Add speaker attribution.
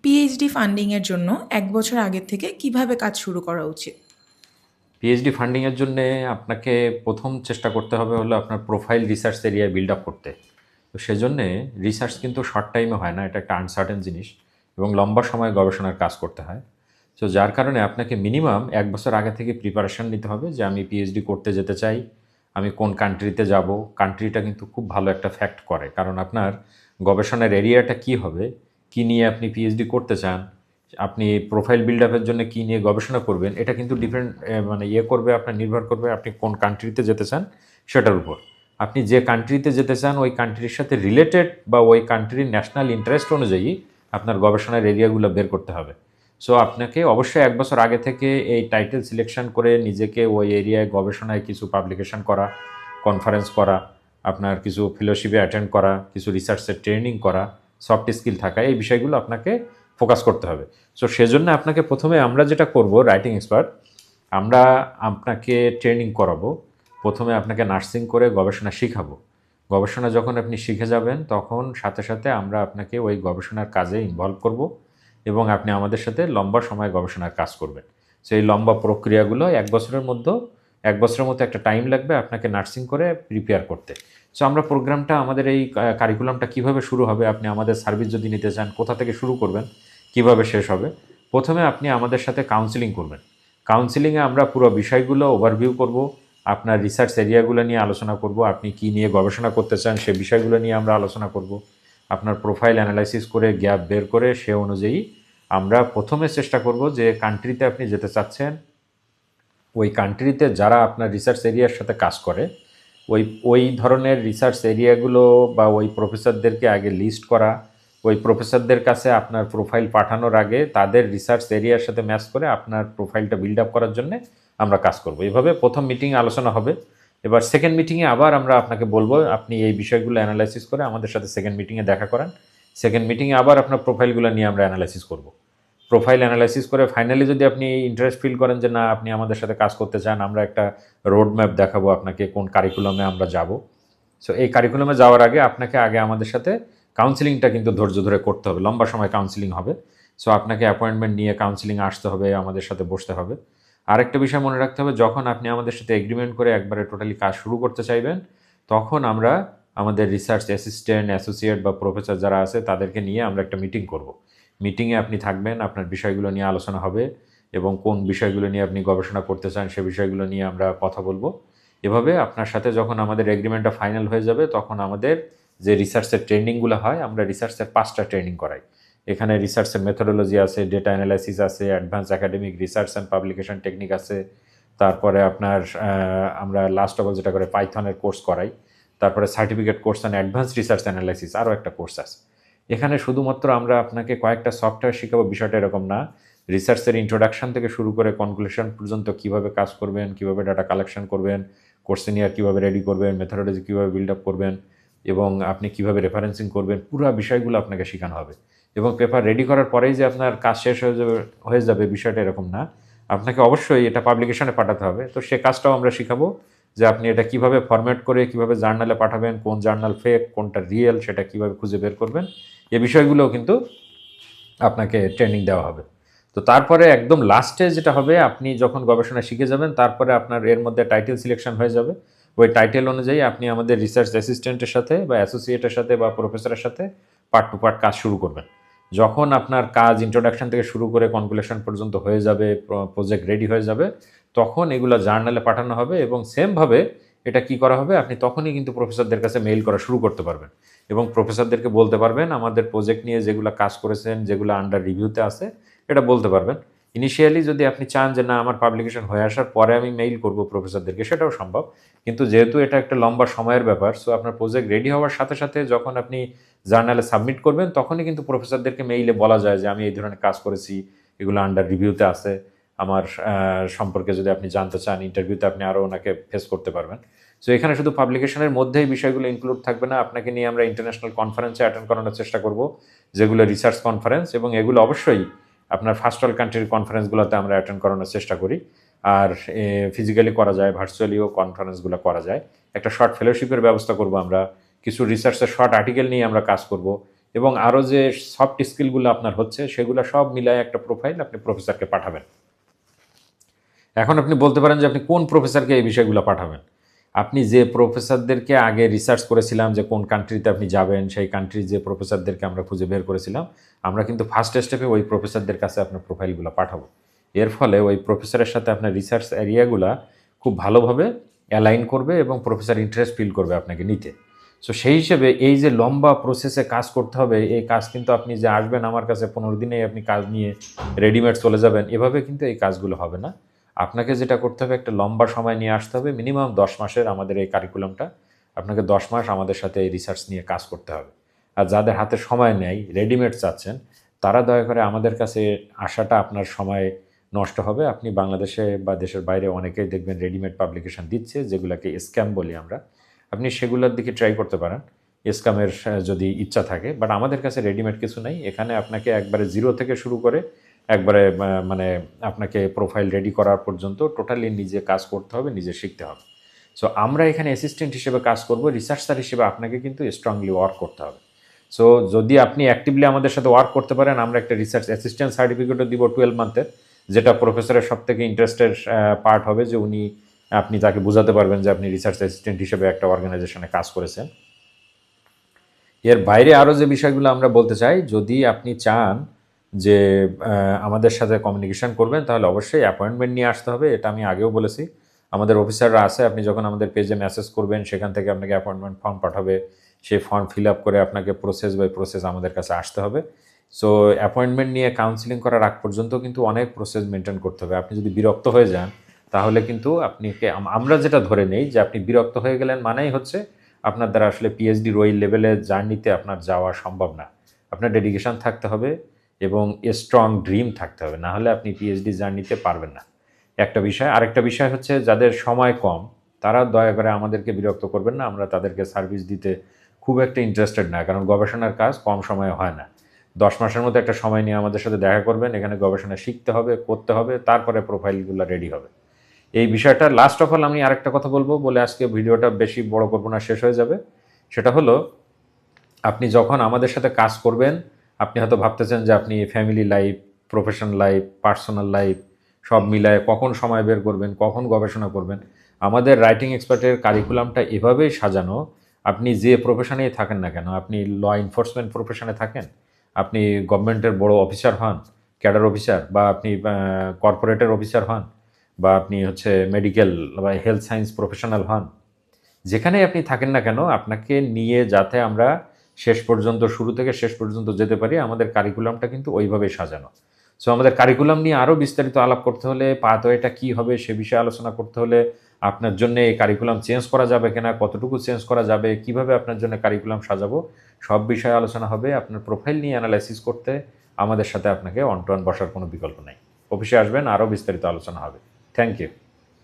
Speaker 1: PhD ফান্ডিংয়ের জন্য ১ বছর আগের থেকে কিভাবে কাজ শুরু করা উচিত?
Speaker 2: পিএইচডি ফান্ডিংয়ের জন্যে আপনাকে প্রথম চেষ্টা করতে হবে হলো আপনার প্রোফাইল রিসার্চ এরিয়ায় বিল্ড আপ করতে। তো সেজন্যে রিসার্চ কিন্তু শর্ট টাইমে হয় না, এটা একটা আনসার্টেন জিনিস এবং লম্বা সময় গবেষণার কাজ করতে হয়। তো যার কারণে আপনাকে মিনিমাম ১ বছর আগে থেকে প্রিপারেশন নিতে হবে যে আমি পিএইচডি করতে যেতে চাই, আমি কোন কান্ট্রিতে যাব। কান্ট্রিটা কিন্তু খুব ভালো একটা ফ্যাক্ট করে, কারণ আপনার গবেষণার এরিয়াটা কী হবে, কী নিয়ে আপনি পিএইচডি করতে চান, আপনি প্রোফাইল বিল্ড আপের জন্য কী নিয়ে গবেষণা করবেন, এটা কিন্তু ডিফারেন্ট মানে করবে, আপনার নির্ভর করবে আপনি কোন কান্ট্রিতে যেতে চান সেটার উপর। আপনি যে কান্ট্রিতে যেতে চান ওই কান্ট্রির সাথে রিলেটেড বা ওই কান্ট্রির ন্যাশনাল ইন্টারেস্ট অনুযায়ী আপনার গবেষণার এরিয়াগুলো বের করতে হবে। সো আপনাকে অবশ্যই ১ বছর আগে থেকে এই টাইটেল সিলেকশন করে নিজেকে ওই এরিয়ায় গবেষণায় কিছু পাবলিকেশন করা, কনফারেন্স করা, আপনার কিছু ফেলোশিপে অ্যাটেন্ড করা, কিছু রিসার্চের ট্রেনিং করা, সফট স্কিল থাকা, এই বিষয়গুলো আপনাকে ফোকাস করতে হবে। সো সেজন্য আপনাকে প্রথমে আমরা যেটা করব, রাইটিং এক্সপার্ট, আমরা আপনাকে ট্রেনিং করাবো। প্রথমে আপনাকে নার্সিং করে গবেষণা শিখাবো। গবেষণা যখন আপনি শিখে যাবেন তখন সাথে সাথে আমরা আপনাকে ওই গবেষণার কাজে ইনভলভ করব এবং আপনি আমাদের সাথে লম্বা সময় গবেষণার কাজ করবেন। সেই লম্বা প্রক্রিয়াগুলো ১ বছরের মতো একটা টাইম লাগবে আপনাকে নার্সিং করে প্রিপেয়ার করতে। সো আমরা প্রোগ্রামটা, আমাদের এই কারিকুলামটা কীভাবে শুরু হবে, আপনি আমাদের সার্ভিস যদি নিতে চান কোথা থেকে শুরু করবেন, কিভাবে শেষ হবে। প্রথমে আপনি আমাদের সাথে কাউন্সেলিং করবেন। কাউন্সেলিংয়ে আমরা পুরো বিষয়গুলো ওভারভিউ করব, আপনার রিসার্চ এরিয়াগুলো নিয়ে আলোচনা করব, আপনি কী নিয়ে গবেষণা করতে চান সে বিষয়গুলো নিয়ে আমরা আলোচনা করব। আপনার প্রোফাইল অ্যানালাইসিস করে গ্যাপ বের করে সে অনুযায়ী আমরা প্রথমে চেষ্টা করব যে কান্ট্রিতে আপনি যেতে চাচ্ছেন ওই কান্ট্রিতে যারা আপনার রিসার্চ এরিয়ার সাথে কাজ করে ওই ওই ধরনের রিসার্চ এরিয়াগুলো বা ওই প্রফেসরদেরকে আগে লিস্ট করা, ওই প্রফেসরদের কাছে আপনার প্রোফাইল পাঠানোর আগে তাদের রিসার্চ এরিয়ার সাথে ম্যাচ করে আপনার প্রোফাইলটা বিল্ড আপ করার জন্য আমরা কাজ করব। এইভাবে প্রথম মিটিংয়ে আলোচনা হবে। এবার সেকেন্ড মিটিংয়ে আবার আমরা আপনাকে বলবো আপনি এই বিষয়গুলো অ্যানালাইসিস করে আমাদের সাথে সেকেন্ড মিটিংয়ে দেখা করান। সেকেন্ড মিটিংয়ে আবার আপনার প্রোফাইলগুলো নিয়ে আমরা অ্যানালাইসিস করব। প্রোফাইল অ্যানালাইসিস করে ফাইনালি যদি আপনি ইন্টারেস্ট ফিল করেন যে না আপনি আমাদের সাথে কাজ করতে চান, আমরা একটা রোড ম্যাপ দেখাবো আপনাকে কোন কারিকুলামে আমরা যাব। সো এই কারিকুলামে যাওয়ার আগে আপনাকে আগে আমাদের সাথে কাউন্সেলিংটা কিন্তু ধৈর্য ধরে করতে হবে, লম্বা সময় কাউন্সেলিং হবে। সো আপনাকে অ্যাপয়েন্টমেন্ট নিয়ে কাউন্সেলিং আসতে হবে, আমাদের সাথে বসতে হবে। আরেকটা বিষয় মনে রাখতে হবে, যখন আপনি আমাদের সাথে এগ্রিমেন্ট করে একবারে টোটালি কাজ শুরু করতে চাইবেন তখন আমরা আমাদের রিসার্চ অ্যাসিস্ট্যান্ট, অ্যাসোসিয়েট বা প্রফেসর যারা আছে তাদেরকে নিয়ে আমরা একটা মিটিং করব। মিটিংয়ে আপনি থাকবেন, আপনার বিষয়গুলো নিয়ে আলোচনা হবে এবং কোন বিষয়গুলো নিয়ে আপনি গবেষণা করতে চান সে বিষয়গুলো নিয়ে আমরা কথা বলবো। এভাবে আপনার সাথে যখন আমাদের এগ্রিমেন্টটা ফাইনাল হয়ে যাবে তখন আমাদের যে রিসার্চের ট্রেনিংগুলো হয়, আমরা রিসার্চের 5টা ট্রেনিং করাই। এখানে রিসার্চের মেথোডোলজি আছে, ডেটা অ্যানালাইসিস আছে, advance academic research and publication technique আছে। তারপরে আপনার আমরা লাস্ট অফ অল যেটা করে পাইথনের কোর্স করাই। তারপরে certificate course and advance research analysis আরও একটা কোর্স আছে। এখানে শুধুমাত্র আমরা আপনাকে কয়েকটা সফটওয়্যার শেখাবো বিষয়টা এরকম না। রিসার্চের ইন্ট্রোডাকশন থেকে শুরু করে কনক্লুশন পর্যন্ত কীভাবে কাজ করবেন, কীভাবে ডাটা কালেকশন করবেন, কোশ্চেনিয়ার কীভাবে রেডি করবেন, মেথোডোলজি কীভাবে বিল্ড আপ করবেন এবং আপনি কীভাবে রেফারেন্সিং করবেন, পুরো বিষয়গুলো আপনাকে শেখানো হবে। এবং পেপার রেডি করার পরেই যে আপনার কাজ শেষ হয়ে যাবে বিষয়টা এরকম না। আপনাকে অবশ্যই এটা পাবলিকেশনে পাঠাতে হবে। তো সে কাজটাও আমরা শিখাবো যে আপনি এটা কীভাবে ফরম্যাট করে কীভাবে জার্নালে পাঠাবেন, কোন জার্নাল ফেক কোনটা রিয়েল সেটা কীভাবে খুঁজে বের করবেন, এ বিষয়গুলোও কিন্তু আপনাকে ট্রেনিং দেওয়া হবে। তো তারপরে একদম লাস্টে যেটা হবে, আপনি যখন গবেষণা শিখে যাবেন তারপরে আপনার এর মধ্যে টাইটেল সিলেকশন হয়ে যাবে। ওই টাইটেল অনুযায়ী আপনি আমাদের রিসার্চ অ্যাসিস্ট্যান্টের সাথে বা অ্যাসোসিয়েটের সাথে বা প্রফেসরের সাথে পার্ট টু পার্ট কাজ শুরু করবেন। যখন আপনার কাজ ইন্ট্রোডাকশন থেকে শুরু করে কনক্লুশন পর্যন্ত হয়ে যাবে, প্রজেক্ট রেডি হয়ে যাবে, তখন এগুলো জার্নালে পাঠানো হবে এবং সেমভাবে এটা কি করা হবে, আপনি তখনই কিন্তু প্রফেসরদের কাছে মেইল করা শুরু করতে পারবেন এবং প্রফেসরদেরকে বলতে পারবেন আমাদের প্রজেক্ট নিয়ে যেগুলো কাজ করেছেন, যেগুলো আন্ডার রিভিউতে আছে এটা বলতে পারবেন। ইনিশিয়ালি যদি আপনি চান যে না আমার পাবলিকেশন হয়ে আসার পরে আমি মেইল করব প্রফেসরদেরকে, সেটাও সম্ভব। কিন্তু যেহেতু এটা একটা লম্বা সময়ের ব্যাপার, সো আপনার প্রজেক্ট রেডি হওয়ার সাথে সাথে যখন আপনি জার্নালে সাবমিট করবেন তখনই কিন্তু প্রফেসরদেরকে মেইলে বলা যায় যে আমি এই ধরনের কাজ করেছি, এগুলো আন্ডার রিভিউতে আছে, আমার সম্পর্কে যদি আপনি জানতে চান ইন্টারভিউতে আপনি আরও ওনাকে ফেস করতে পারবেন। সো এখানে শুধু পাবলিকেশনের মধ্যেই বিষয়গুলো ইনক্লুড থাকবে না, আপনাকে নিয়ে আমরা ইন্টারন্যাশনাল কনফারেন্সে অ্যাটেন্ড করানোর চেষ্টা করব, যেগুলো রিসার্চ কনফারেন্স, এবং এগুলো অবশ্যই আপনার ফার্স্ট ওয়ার্ল্ড কান্ট্রির কনফারেন্সগুলোতে আমরা অ্যাটেন্ড করানোর চেষ্টা করি। আর ফিজিক্যালি করা যায়, ভার্চুয়ালিও কনফারেন্সগুলো করা যায়। একটা শর্ট ফেলোশিপের ব্যবস্থা করব আমরা, কিছু রিসার্চের শর্ট আর্টিকেল নিয়ে আমরা কাজ করব এবং আরও যে সফট স্কিলগুলো আপনার হচ্ছে সেগুলো সব মিলায় একটা প্রোফাইল আপনি প্রফেসরকে পাঠাবেন। এখন আপনি বলতে পারেন যে আপনি কোন প্রফেসরকে এই বিষয়গুলো পাঠাবেন। আপনি যে প্রফেসরদেরকে আগে রিসার্চ করেছিলাম যে কোন কান্ট্রিতে আপনি যাবেন, সেই কান্ট্রির যে প্রফেসরদেরকে আমরা খুঁজে বের করেছিলাম, আমরা কিন্তু ফার্স্ট স্টেপে ওই প্রফেসরদের কাছে আপনার প্রোফাইলগুলো পাঠাবো। এর ফলে ওই প্রফেসরের সাথে আপনার রিসার্চ এরিয়াগুলা খুব ভালোভাবে অ্যালাইন করবে এবং প্রফেসর ইন্টারেস্ট ফিল করবে আপনাকে নিতে। সো সেই হিসেবে এই যে লম্বা প্রসেসে কাজ করতে হবে, এই কাজ কিন্তু আপনি যে আসবেন আমার কাছে 15 দিনেই আপনি কাজ নিয়ে রেডিমেড চলে যাবেন, এভাবে কিন্তু এই কাজগুলো হবে না। আপনাকে যেটা করতে হবে, একটা লম্বা সময় নিয়ে আসতে হবে, মিনিমাম 10 মাসের আমাদের এই কারিকুলামটা। আপনাকে 10 মাস আমাদের সাথে এই রিসার্চ নিয়ে কাজ করতে হবে। আর যাদের হাতে সময় নেই, রেডিমেড চাচ্ছেন, তারা দয়া করে আমাদের কাছে আসাটা আপনার সময় নষ্ট হবে। আপনি বাংলাদেশে বা দেশের বাইরে অনেকেই দেখবেন রেডিমেড পাবলিকেশন দিচ্ছে, যেগুলোকে স্ক্যাম বলি আমরা। আপনি সেগুলোর দিকে ট্রাই করতে পারেন স্ক্যামের যদি ইচ্ছা থাকে। বাট আমাদের কাছে রেডিমেড কিছু নেই। এখানে আপনাকে একবারে জিরো থেকে শুরু করে একবারে মানে আপনাকে প্রোফাইল রেডি করার পর্যন্ত টোটালি নিজে কাজ করতে হবে, নিজে শিখতে হবে। সো আমরা এখানে অ্যাসিস্ট্যান্ট হিসেবে কাজ করব, রিসার্চার হিসেবে আপনাকে কিন্তু স্ট্রংলি ওয়ার্ক করতে হবে। সো যদি আপনি অ্যাক্টিভলি আমাদের সাথে ওয়ার্ক করতে পারেন, আমরা একটা রিসার্চ অ্যাসিস্ট্যান্ট সার্টিফিকেটও দিব 12 মান্থের, যেটা প্রফেসরের সব থেকে ইন্টারেস্টের পার্ট হবে, যে আপনি তাকে বোঝাতে পারবেন যে আপনি রিসার্চ অ্যাসিস্ট্যান্ট হিসেবে একটা অর্গানাইজেশনে কাজ করেছেন। এর বাইরে আরও যে বিষয়গুলো আমরা বলতে চাই, যদি আপনি চান যে আমাদের সাথে কমিউনিকেশন করবেন, তাহলে অবশ্যই অ্যাপয়েন্টমেন্ট নিয়ে আসতে হবে। এটা আমি আগেও বলেছি, আমাদের অফিসাররা আছে, আপনি যখন আমাদের পেজে মেসেজ করবেন সেখান থেকে আপনাকে অ্যাপয়েন্টমেন্ট ফর্ম পাঠাবে, সেই ফর্ম ফিল আপ করে আপনাকে প্রসেস বাই প্রসেস আমাদের কাছে আসতে হবে। সো অ্যাপয়েন্টমেন্ট নিয়ে কাউন্সিলিং করার আগ পর্যন্ত কিন্তু অনেক প্রসেস মেনটেন করতে হবে। আপনি যদি বিরক্ত হয়ে যান, তাহলে কিন্তু আমরা যেটা ধরে নেই যে আপনি বিরক্ত হয়ে গেলেন মানেই হচ্ছে আপনার দ্বারা আসলে পিএইচডির ওই লেভেলের জার্নিতে আপনার যাওয়া সম্ভব না। আপনার ডেডিকেশন থাকতে হবে এবং স্ট্রং ড্রিম থাকতে হবে, না হলে আপনি পিএইচডি জার্নিতে পারবেন না। একটা বিষয়। আরেকটা বিষয় হচ্ছে, যাদের সময় কম তারা দয়া করে আমাদেরকে বিরক্ত করবেন না। আমরা তাদেরকে সার্ভিস দিতে খুব একটা ইন্টারেস্টেড না, কারণ গবেষণার কাজ কম সময়ে হয় না। 10 মাসের মধ্যে একটা সময় নিয়ে আমাদের সাথে দেখা করবেন, এখানে গবেষণা শিখতে হবে, করতে হবে, তারপরে প্রোফাইলগুলো রেডি হবে। এই বিষয়টা লাস্ট অফ অল আমি আরেকটা কথা বলবো বলে আজকে ভিডিওটা বেশি বড় করবো না, শেষ হয়ে যাবে। সেটা হলো, আপনি যখন আমাদের সাথে কাজ করবেন, আপনি হয়তো ভাবতেছেন যে আপনি family life, professional life, personal life সব মিলায় কখন সময় বের করবেন, কখন গবেষণা করবেন। আমাদের রাইটিং এক্সপার্টের কারিকুলামটা এভাবেই সাজানো, আপনি যে প্রফেশনেই থাকেন না কেন, আপনি ল এনফোর্সমেন্ট প্রফেশনে থাকেন, আপনি গভর্নমেন্টের বড় অফিসার হন, ক্যাডার অফিসার, বা আপনি কর্পোরেটের অফিসার হন, বা আপনি হচ্ছে মেডিকেল বা হেলথ সায়েন্স প্রফেশনাল হন, যেখানে আপনি থাকেন না কেন, আপনাকে নিয়ে যাতে আমরা শেষ পর্যন্ত, শুরু থেকে শেষ পর্যন্ত যেতে পারি, আমাদের কারিকুলামটা কিন্তু ওইভাবেই সাজানো। সো আমাদের কারিকুলাম নিয়ে আরও বিস্তারিত আলাপ করতে হলে, পাথওয়েটা কী হবে সে বিষয়ে আলোচনা করতে হলে, আপনার জন্য এই কারিকুলাম চেঞ্জ করা যাবে কিনা, কতটুকু চেঞ্জ করা যাবে, কিভাবে আপনার জন্য কারিকুলাম সাজাবো, সব বিষয়ে আলোচনা হবে। আপনার প্রোফাইল নিয়ে অ্যানালাইসিস করতে আমাদের সাথে আপনাকে অন টু অন বসার কোনো বিকল্প নেই। অফিসে আসবেন, আরও বিস্তারিত আলোচনা হবে। Thank you.